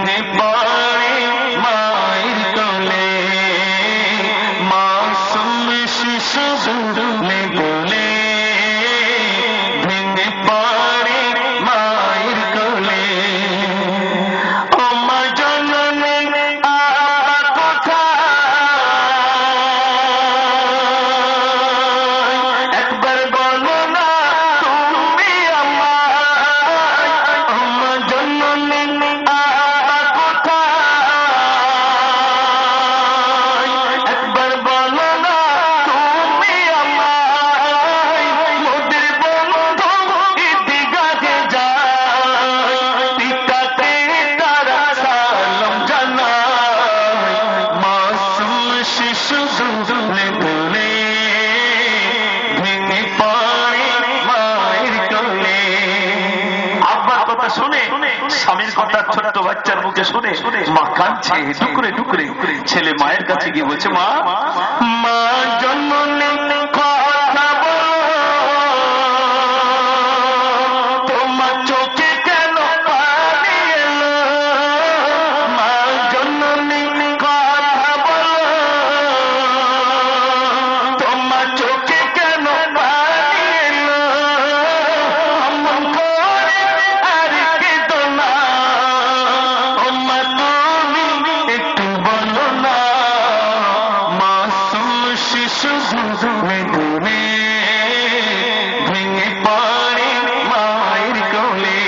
ভেঙে পড়ে মায়ের কোলে, মাসুম শিশু দুলে দুলে ভেঙে পড়ে মায়ের কোলে। ও মা জননী আবার কোথায়, একবার বলো না তুমি আমায়। ও মা জননী আবার কোথায়, একবার বলো না তুমি আমায়। মোদের বন্ধু ঈদগাহে যায়, পিতাকে তারা সালাম জানায়। মাসুম শিশু দুলে দুলে ভেঙে পড়ে মায়ের কোলে। আব্বার কথা শুনে, স্বামীর কথা ছোট্ট বাচ্চার মুখে শুনে মা কাঁদছে টুকরে টুকরে। ছেলে মায়ের কাছে গিয়ে বলছে, মা মা জন্মনে কথা বলো, তোমার চোখে কেন পানি এলো। মা জন্মনে কথা বলো, তোমার চোখে কেন পানি এলো। অমন করে আর কেঁদো না, ও মা তুমি একটু বলো না। মাসুম শিশু দুলে দুলে ভেঙে পড়ে মায়ের কোলে।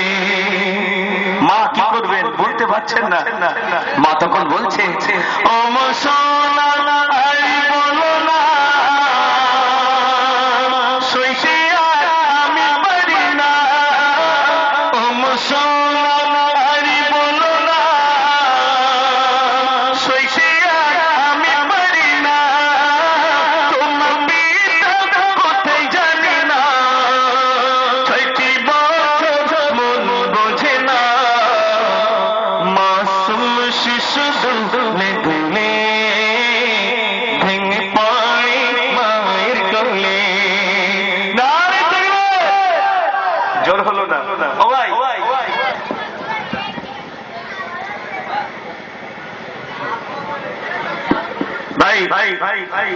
মা কি করবেন বলতে পারছেন না। মা তখন বলছে, ও মা সোনা আর বলো না, সইতে আর আমি পারি না। ও মা সোনা আর বলো না, সইতে আর আমি পারি না। তোমার পিতা কোথায় জানি না, 6টি বছর মন বোঝে না। মাসুম শিশু দুলে দুলে ভেঙে পড়ে মায়ের কোলে। নারে তাকবীর! জোর হলো না। ও ভাই, ভাই ভাই ভাই ভাই ভাই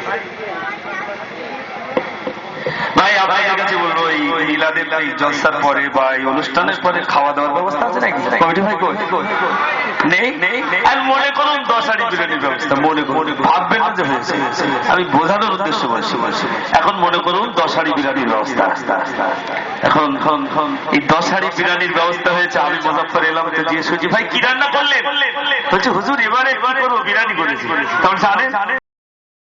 ভাই আপনাদের কাছে বলবো, এই মিলাদের এই জলসার পরে বা এই অনুষ্ঠানের পরে খাওয়া দাওয়ার ব্যবস্থা আছে নাকি কমিটি ভাই? নেই। আর মনে করুন 10 হাঁড়ি বিরিয়ানির ব্যবস্থা, মনে করুন, ভাববেন না যে হয়েছে। আমি বোঝানোর উদ্দেশ্য বলছি। এখন মনে করুন 10 হাঁড়ি বিরিয়ানির ব্যবস্থা। এখন এই 10 হাঁড়ি বিরিয়ানির ব্যবস্থা হয়েছে। আমি মুজাফফর এলাম, তো জিজ্ঞেস করছি, ভাই কি রান্না করলেন? বলছে হুজুর এবারে কি করবো, বিরিয়ানি করেছি। তখন জানেন